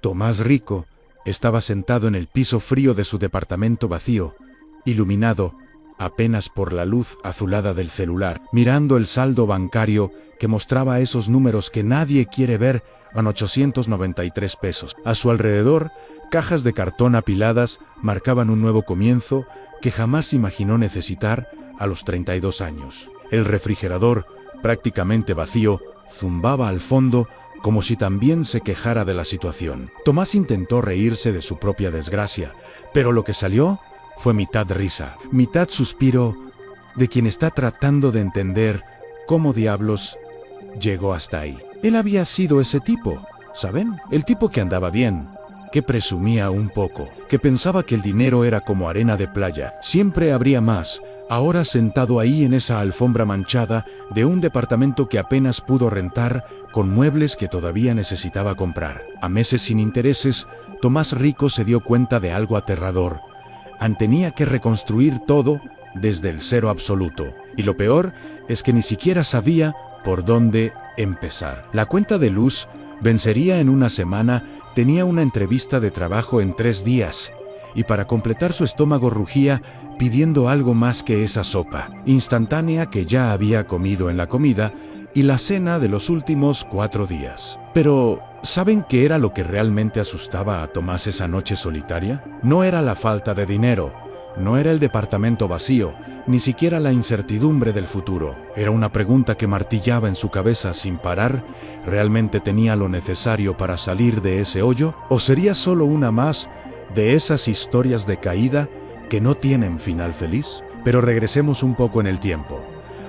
Tomás Rico estaba sentado en el piso frío de su departamento vacío, iluminado apenas por la luz azulada del celular, mirando el saldo bancario que mostraba esos números que nadie quiere ver en 893 pesos. A su alrededor, cajas de cartón apiladas marcaban un nuevo comienzo que jamás imaginó necesitar a los 32 años. El refrigerador, prácticamente vacío, zumbaba al fondo como si también se quejara de la situación. Tomás intentó reírse de su propia desgracia, pero lo que salió fue mitad risa, mitad suspiro de quien está tratando de entender cómo diablos llegó hasta ahí. Él había sido ese tipo, ¿saben? El tipo que andaba bien, que presumía un poco, que pensaba que el dinero era como arena de playa, siempre habría más. Ahora sentado ahí en esa alfombra manchada de un departamento que apenas pudo rentar, con muebles que todavía necesitaba comprar. A meses sin intereses, Tomás Rico se dio cuenta de algo aterrador. Tenía que reconstruir todo desde el cero absoluto. Y lo peor es que ni siquiera sabía por dónde empezar. La cuenta de luz vencería en una semana, tenía una entrevista de trabajo en 3 días. Y para completar su estómago rugía pidiendo algo más que esa sopa instantánea que ya había comido en la comida y la cena de los últimos 4 días. Pero, ¿saben qué era lo que realmente asustaba a Tomás esa noche solitaria? No era la falta de dinero, no era el departamento vacío, ni siquiera la incertidumbre del futuro. Era una pregunta que martillaba en su cabeza sin parar. ¿Realmente tenía lo necesario para salir de ese hoyo? ¿O sería solo una más de esas historias de caída que no tienen final feliz? Pero regresemos un poco en el tiempo,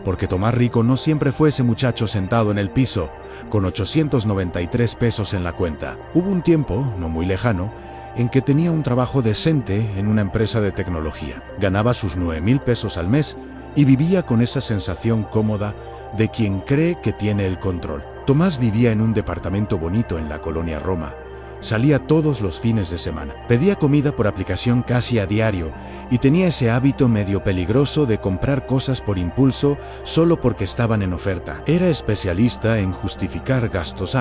porque Tomás Rico no siempre fue ese muchacho sentado en el piso, con 893 pesos en la cuenta. Hubo un tiempo, no muy lejano, en que tenía un trabajo decente en una empresa de tecnología. Ganaba sus 9,000 pesos al mes y vivía con esa sensación cómoda de quien cree que tiene el control. Tomás vivía en un departamento bonito en la colonia Roma. Salía todos los fines de semana. Pedía comida por aplicación casi a diario y tenía ese hábito medio peligroso de comprar cosas por impulso solo porque estaban en oferta. Era especialista en justificar gastos.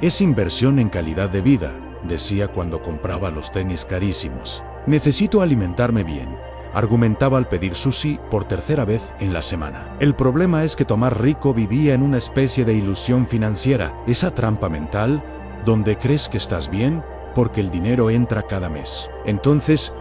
Es inversión en calidad de vida, decía cuando compraba los tenis carísimos. Necesito alimentarme bien, argumentaba al pedir sushi por 3ª vez en la semana. El problema es que Tomás Rico vivía en una especie de ilusión financiera, esa trampa mental donde crees que estás bien porque el dinero entra cada mes. Entonces,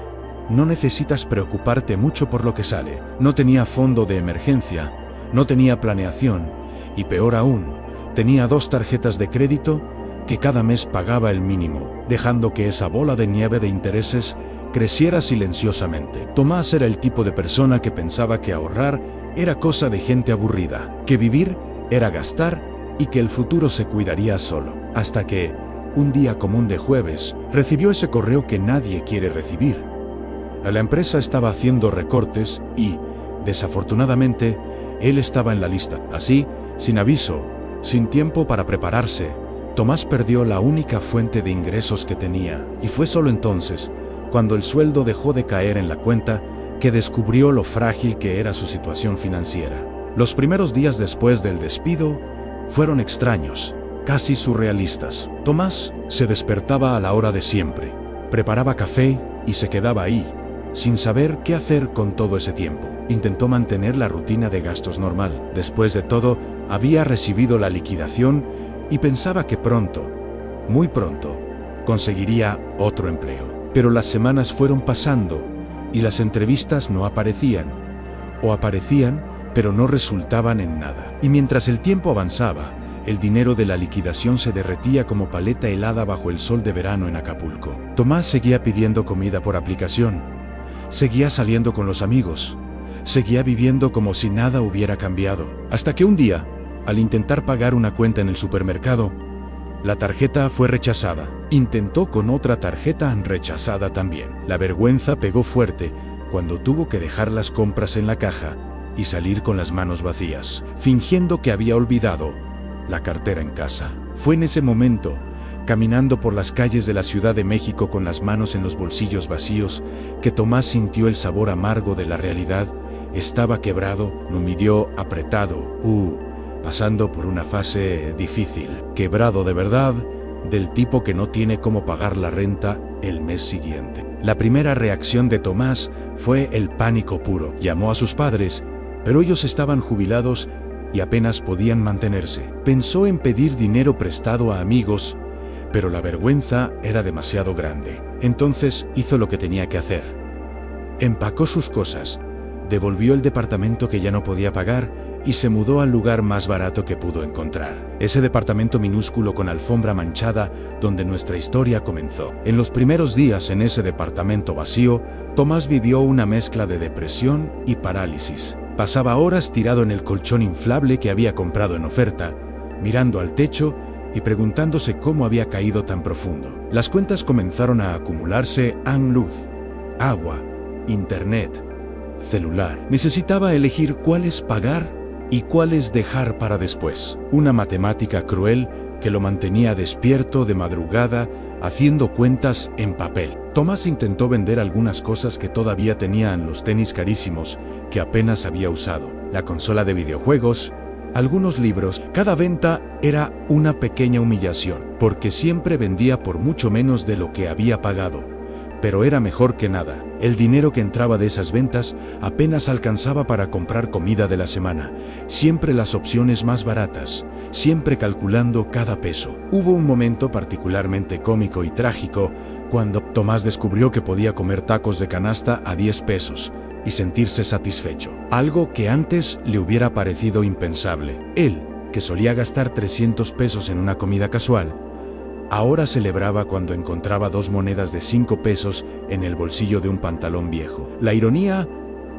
no necesitas preocuparte mucho por lo que sale. No tenía fondo de emergencia, no tenía planeación y peor aún, tenía 2 tarjetas de crédito que cada mes pagaba el mínimo, dejando que esa bola de nieve de intereses creciera silenciosamente. Tomás era el tipo de persona que pensaba que ahorrar era cosa de gente aburrida, que vivir era gastar y que el futuro se cuidaría solo. Hasta que, un día común de jueves, recibió ese correo que nadie quiere recibir. La empresa estaba haciendo recortes y, desafortunadamente, él estaba en la lista. Así, sin aviso, sin tiempo para prepararse, Tomás perdió la única fuente de ingresos que tenía. Y fue solo entonces, cuando el sueldo dejó de caer en la cuenta, que descubrió lo frágil que era su situación financiera. Los primeros días después del despido fueron extraños, casi surrealistas. Tomás se despertaba a la hora de siempre, preparaba café y se quedaba ahí, sin saber qué hacer con todo ese tiempo. Intentó mantener la rutina de gastos normal. Después de todo, había recibido la liquidación y pensaba que pronto, muy pronto, conseguiría otro empleo. Pero las semanas fueron pasando y las entrevistas no aparecían, o aparecían, pero no resultaban en nada. Y mientras el tiempo avanzaba, el dinero de la liquidación se derretía como paleta helada bajo el sol de verano en Acapulco. Tomás seguía pidiendo comida por aplicación, seguía saliendo con los amigos, seguía viviendo como si nada hubiera cambiado. Hasta que un día, al intentar pagar una cuenta en el supermercado, la tarjeta fue rechazada. Intentó con otra tarjeta rechazada también. La vergüenza pegó fuerte cuando tuvo que dejar las compras en la caja y salir con las manos vacías, fingiendo que había olvidado la cartera en casa. Fue en ese momento, caminando por las calles de la Ciudad de México con las manos en los bolsillos vacíos, que Tomás sintió el sabor amargo de la realidad. Estaba quebrado, lo midió apretado, pasando por una fase difícil. Quebrado de verdad, del tipo que no tiene cómo pagar la renta el mes siguiente. La primera reacción de Tomás fue el pánico puro. Llamó a sus padres, pero ellos estaban jubilados y apenas podían mantenerse. Pensó en pedir dinero prestado a amigos, pero la vergüenza era demasiado grande. Entonces hizo lo que tenía que hacer. Empacó sus cosas, devolvió el departamento que ya no podía pagar y se mudó al lugar más barato que pudo encontrar. Ese departamento minúsculo con alfombra manchada donde nuestra historia comenzó. En los primeros días en ese departamento vacío, Tomás vivió una mezcla de depresión y parálisis. Pasaba horas tirado en el colchón inflable que había comprado en oferta, mirando al techo y preguntándose cómo había caído tan profundo. Las cuentas comenzaron a acumularse en luz, agua, internet, celular. Necesitaba elegir cuáles pagar y cuáles dejar para después. Una matemática cruel que lo mantenía despierto de madrugada, haciendo cuentas en papel. Tomás intentó vender algunas cosas que todavía tenían: los tenis carísimos que apenas había usado, la consola de videojuegos, algunos libros. Cada venta era una pequeña humillación, porque siempre vendía por mucho menos de lo que había pagado. Pero era mejor que nada. El dinero que entraba de esas ventas apenas alcanzaba para comprar comida de la semana. Siempre las opciones más baratas, siempre calculando cada peso. Hubo un momento particularmente cómico y trágico cuando Tomás descubrió que podía comer tacos de canasta a 10 pesos y sentirse satisfecho. Algo que antes le hubiera parecido impensable. Él, que solía gastar 300 pesos en una comida casual, ahora celebraba cuando encontraba 2 monedas de 5 pesos en el bolsillo de un pantalón viejo. La ironía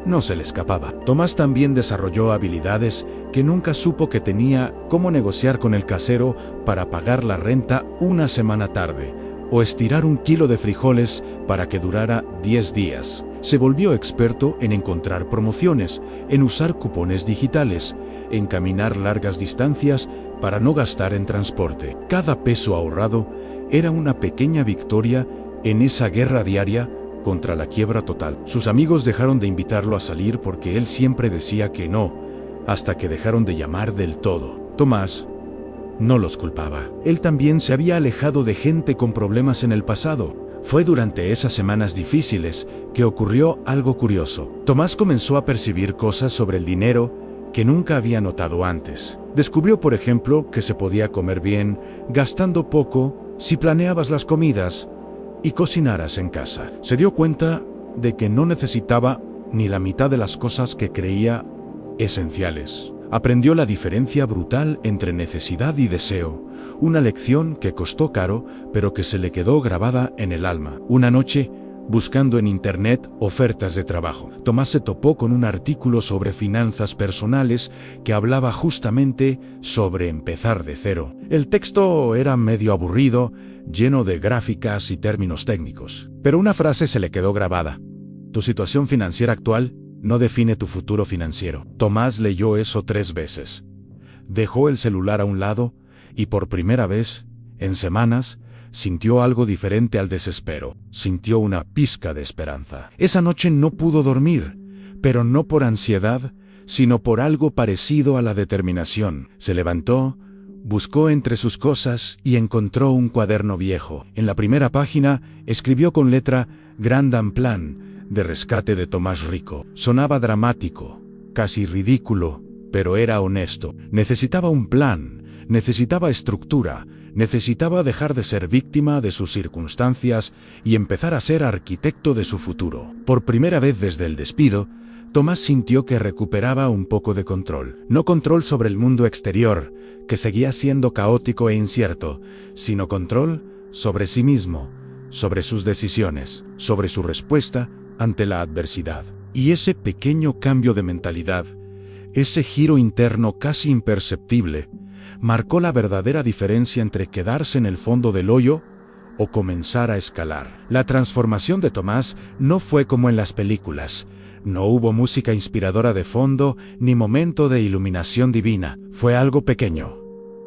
no se le escapaba. Tomás también desarrolló habilidades que nunca supo que tenía: cómo negociar con el casero para pagar la renta una semana tarde, o estirar 1 kilo de frijoles para que durara 10 días. Se volvió experto en encontrar promociones, en usar cupones digitales, en caminar largas distancias para no gastar en transporte. Cada peso ahorrado era una pequeña victoria en esa guerra diaria contra la quiebra total. Sus amigos dejaron de invitarlo a salir porque él siempre decía que no, hasta que dejaron de llamar del todo. Tomás no los culpaba. Él también se había alejado de gente con problemas en el pasado. Fue durante esas semanas difíciles que ocurrió algo curioso. Tomás comenzó a percibir cosas sobre el dinero que nunca había notado antes. Descubrió, por ejemplo, que se podía comer bien, gastando poco, si planeabas las comidas y cocinaras en casa. Se dio cuenta de que no necesitaba ni la mitad de las cosas que creía esenciales. Aprendió la diferencia brutal entre necesidad y deseo, una lección que costó caro, pero que se le quedó grabada en el alma. Una noche, buscando en internet ofertas de trabajo, Tomás se topó con un artículo sobre finanzas personales que hablaba justamente sobre empezar de cero. El texto era medio aburrido, lleno de gráficas y términos técnicos, pero una frase se le quedó grabada: tu situación financiera actual no define tu futuro financiero. Tomás leyó eso 3 veces. Dejó el celular a un lado y por primera vez, en semanas, sintió algo diferente al desespero. Sintió una pizca de esperanza. Esa noche no pudo dormir, pero no por ansiedad, sino por algo parecido a la determinación. Se levantó, buscó entre sus cosas y encontró un cuaderno viejo. En la primera página escribió con letra grande un plan de rescate de Tomás Rico. Sonaba dramático, casi ridículo, pero era honesto. Necesitaba un plan, necesitaba estructura, necesitaba dejar de ser víctima de sus circunstancias y empezar a ser arquitecto de su futuro. Por primera vez desde el despido, Tomás sintió que recuperaba un poco de control. No control sobre el mundo exterior, que seguía siendo caótico e incierto, sino control sobre sí mismo, sobre sus decisiones, sobre su respuesta ante la adversidad. Y ese pequeño cambio de mentalidad, ese giro interno casi imperceptible, marcó la verdadera diferencia entre quedarse en el fondo del hoyo o comenzar a escalar. La transformación de Tomás no fue como en las películas. No hubo música inspiradora de fondo ni momento de iluminación divina. Fue algo pequeño,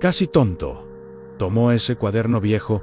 casi tonto. Tomó ese cuaderno viejo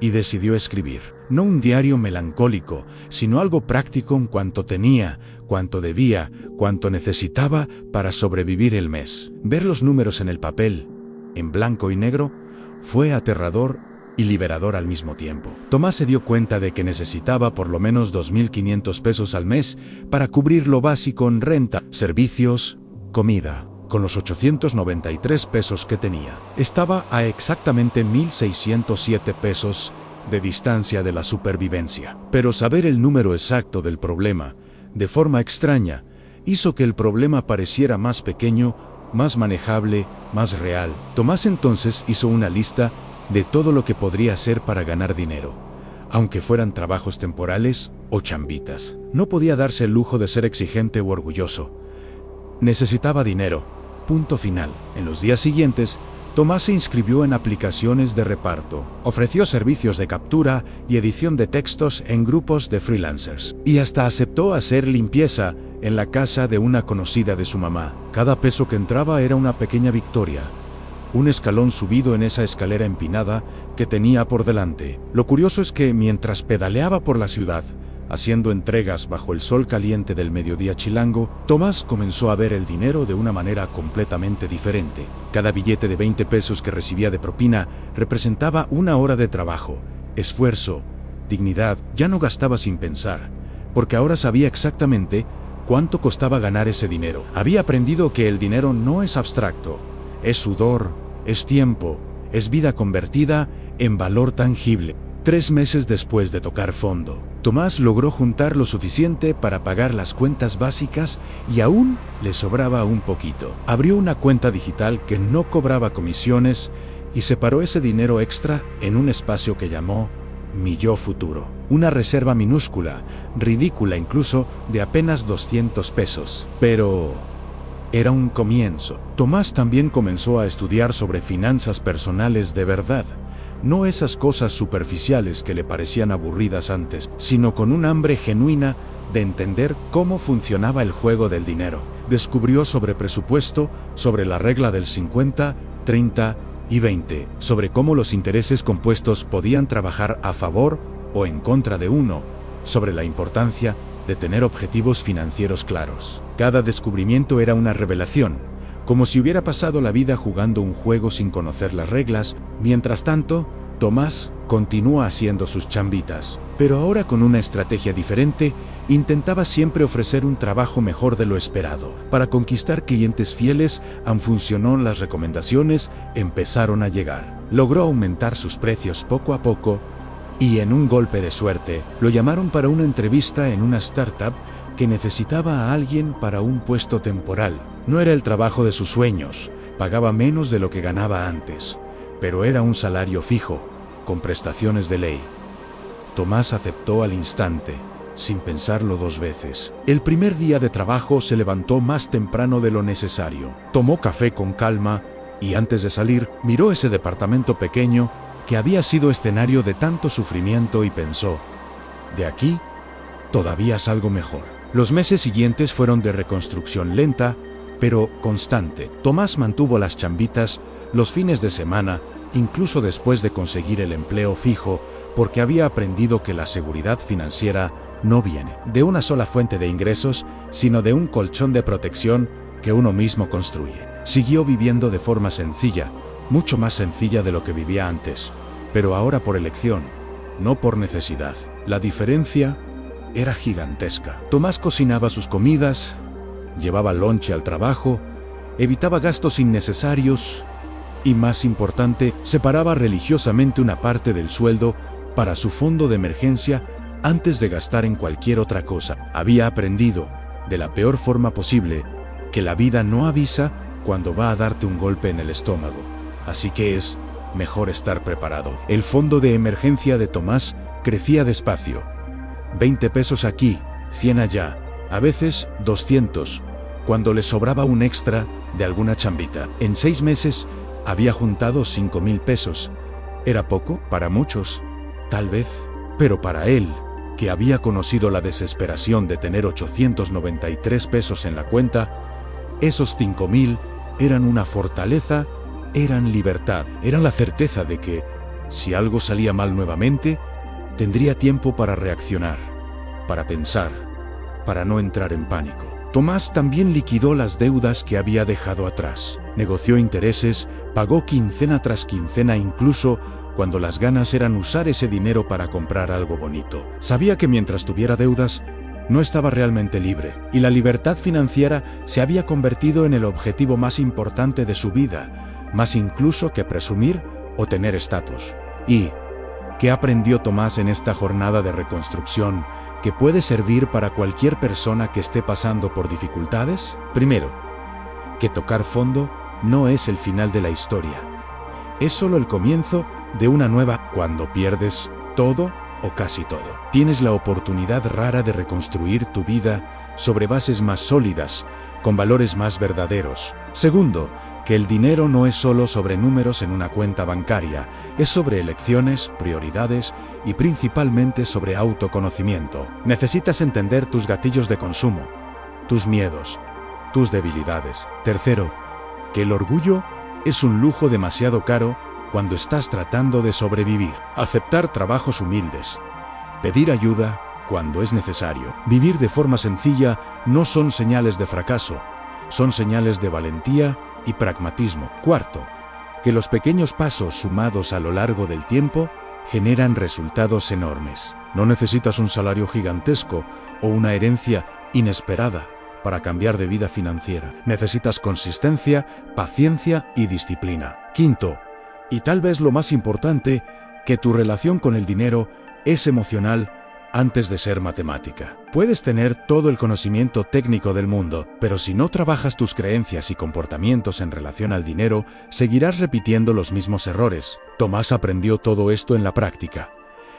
y decidió escribir. No un diario melancólico, sino algo práctico en cuanto tenía, cuánto debía, cuánto necesitaba para sobrevivir el mes. Ver los números en el papel, en blanco y negro, fue aterrador y liberador al mismo tiempo. Tomás se dio cuenta de que necesitaba por lo menos 2.500 pesos al mes para cubrir lo básico en renta, servicios, comida. Con los 893 pesos que tenía, estaba a exactamente 1.607 pesos de distancia de la supervivencia. Pero saber el número exacto del problema, de forma extraña, hizo que el problema pareciera más pequeño, más manejable, más real. Tomás entonces hizo una lista de todo lo que podría hacer para ganar dinero, aunque fueran trabajos temporales o chambitas. No podía darse el lujo de ser exigente u orgulloso. Necesitaba dinero. Punto final. En los días siguientes, Tomás se inscribió en aplicaciones de reparto, ofreció servicios de captura y edición de textos en grupos de freelancers, y hasta aceptó hacer limpieza en la casa de una conocida de su mamá. Cada peso que entraba era una pequeña victoria, un escalón subido en esa escalera empinada que tenía por delante. Lo curioso es que mientras pedaleaba por la ciudad, haciendo entregas bajo el sol caliente del mediodía chilango, Tomás comenzó a ver el dinero de una manera completamente diferente. Cada billete de 20 pesos que recibía de propina representaba una hora de trabajo, esfuerzo, dignidad. Ya no gastaba sin pensar, porque ahora sabía exactamente cuánto costaba ganar ese dinero. Había aprendido que el dinero no es abstracto, es sudor, es tiempo, es vida convertida en valor tangible. 3 meses después de tocar fondo, Tomás logró juntar lo suficiente para pagar las cuentas básicas y aún le sobraba un poquito. Abrió una cuenta digital que no cobraba comisiones y separó ese dinero extra en un espacio que llamó Mi Yo Futuro. Una reserva minúscula, ridícula incluso, de apenas 200 pesos. Pero era un comienzo. Tomás también comenzó a estudiar sobre finanzas personales de verdad. No esas cosas superficiales que le parecían aburridas antes, sino con un hambre genuina de entender cómo funcionaba el juego del dinero. Descubrió sobre presupuesto, sobre la regla del 50, 30 y 20, sobre cómo los intereses compuestos podían trabajar a favor o en contra de uno, sobre la importancia de tener objetivos financieros claros. Cada descubrimiento era una revelación, como si hubiera pasado la vida jugando un juego sin conocer las reglas. Mientras tanto, Tomás continuó haciendo sus chambitas, pero ahora con una estrategia diferente. Intentaba siempre ofrecer un trabajo mejor de lo esperado. Para conquistar clientes fieles, funcionó las recomendaciones, empezaron a llegar. Logró aumentar sus precios poco a poco y en un golpe de suerte, lo llamaron para una entrevista en una startup que necesitaba a alguien para un puesto temporal. No era el trabajo de sus sueños, pagaba menos de lo que ganaba antes, pero era un salario fijo, con prestaciones de ley. Tomás aceptó al instante, sin pensarlo 2 veces. El primer día de trabajo se levantó más temprano de lo necesario, tomó café con calma y antes de salir miró ese departamento pequeño que había sido escenario de tanto sufrimiento y pensó: de aquí todavía salgo mejor. Los meses siguientes fueron de reconstrucción lenta, pero constante. Tomás mantuvo las chambitas los fines de semana, incluso después de conseguir el empleo fijo, porque había aprendido que la seguridad financiera no viene de una sola fuente de ingresos, sino de un colchón de protección que uno mismo construye. Siguió viviendo de forma sencilla, mucho más sencilla de lo que vivía antes, pero ahora por elección, no por necesidad. La diferencia era gigantesca. Tomás cocinaba sus comidas, llevaba lonche al trabajo, evitaba gastos innecesarios y, más importante, separaba religiosamente una parte del sueldo para su fondo de emergencia antes de gastar en cualquier otra cosa. Había aprendido, de la peor forma posible, que la vida no avisa cuando va a darte un golpe en el estómago, así que es mejor estar preparado. El fondo de emergencia de Tomás crecía despacio. 20 pesos aquí, 100 allá, a veces 200, cuando le sobraba un extra de alguna chambita. En 6 meses había juntado 5.000 pesos. ¿Era poco? Para muchos, tal vez, pero para él, que había conocido la desesperación de tener 893 pesos en la cuenta, esos 5.000 eran una fortaleza, eran libertad, eran la certeza de que, si algo salía mal nuevamente, tendría tiempo para reaccionar, para pensar, para no entrar en pánico. Tomás también liquidó las deudas que había dejado atrás. Negoció intereses, pagó quincena tras quincena incluso cuando las ganas eran usar ese dinero para comprar algo bonito. Sabía que mientras tuviera deudas, no estaba realmente libre, y la libertad financiera se había convertido en el objetivo más importante de su vida, más incluso que presumir o tener estatus. ¿Y qué aprendió Tomás en esta jornada de reconstrucción que puede servir para cualquier persona que esté pasando por dificultades? Primero, que tocar fondo no es el final de la historia. Es solo el comienzo de una nueva. Cuando pierdes todo o casi todo, tienes la oportunidad rara de reconstruir tu vida sobre bases más sólidas, con valores más verdaderos. Segundo, que el dinero no es solo sobre números en una cuenta bancaria, es sobre elecciones, prioridades y principalmente sobre autoconocimiento. Necesitas entender tus gatillos de consumo, tus miedos, tus debilidades. Tercero, que el orgullo es un lujo demasiado caro cuando estás tratando de sobrevivir. Aceptar trabajos humildes, pedir ayuda cuando es necesario, vivir de forma sencilla no son señales de fracaso, son señales de valentía y pragmatismo. Cuarto, que los pequeños pasos sumados a lo largo del tiempo generan resultados enormes. No necesitas un salario gigantesco o una herencia inesperada para cambiar de vida financiera. Necesitas consistencia, paciencia y disciplina. Quinto, y tal vez lo más importante, que tu relación con el dinero es emocional antes de ser matemática. Puedes tener todo el conocimiento técnico del mundo, pero si no trabajas tus creencias y comportamientos en relación al dinero, seguirás repitiendo los mismos errores. Tomás aprendió todo esto en la práctica,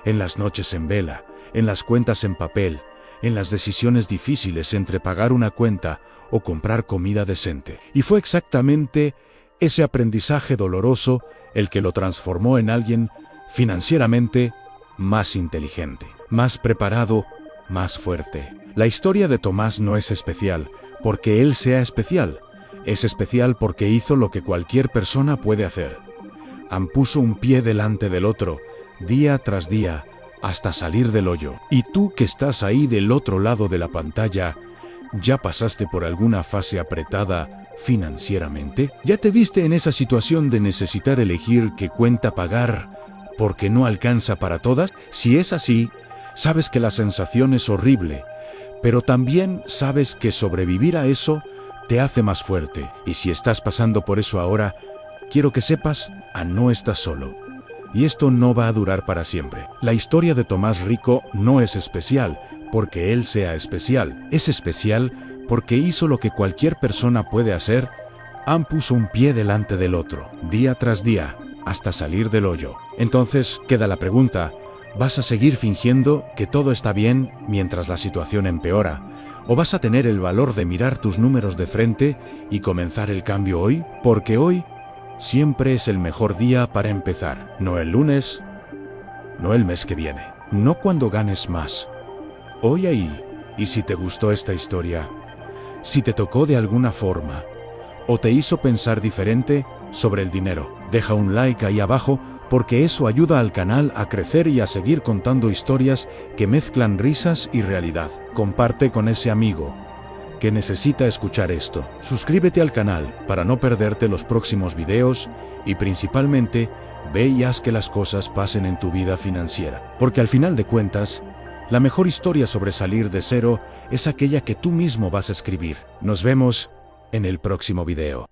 en las noches en vela, en las cuentas en papel, en las decisiones difíciles entre pagar una cuenta o comprar comida decente. Y fue exactamente ese aprendizaje doloroso el que lo transformó en alguien financieramente más inteligente, más preparado, más fuerte. La historia de Tomás no es especial porque él sea especial, es especial porque hizo lo que cualquier persona puede hacer. Puso un pie delante del otro, día tras día, hasta salir del hoyo. Y tú que estás ahí del otro lado de la pantalla, ¿ya pasaste por alguna fase apretada financieramente? ¿Ya te viste en esa situación de necesitar elegir qué cuenta pagar porque no alcanza para todas? Si es así, sabes que la sensación es horrible, pero también sabes que sobrevivir a eso te hace más fuerte. Y si estás pasando por eso ahora, quiero que sepas, no estás solo. Y esto no va a durar para siempre. La historia de Tomás Rico no es especial porque él sea especial. Es especial porque hizo lo que cualquier persona puede hacer. Puso un pie delante del otro, día tras día, hasta salir del hoyo. Entonces queda la pregunta, ¿vas a seguir fingiendo que todo está bien mientras la situación empeora? ¿O vas a tener el valor de mirar tus números de frente y comenzar el cambio hoy? Porque hoy siempre es el mejor día para empezar. No el lunes, no el mes que viene, no cuando ganes más. Hoy ahí. Y si te gustó esta historia, si te tocó de alguna forma, o te hizo pensar diferente sobre el dinero, deja un like ahí abajo porque eso ayuda al canal a crecer y a seguir contando historias que mezclan risas y realidad. Comparte con ese amigo que necesita escuchar esto. Suscríbete al canal para no perderte los próximos videos y principalmente ve y haz que las cosas pasen en tu vida financiera. Porque al final de cuentas, la mejor historia sobre salir de cero es aquella que tú mismo vas a escribir. Nos vemos en el próximo video.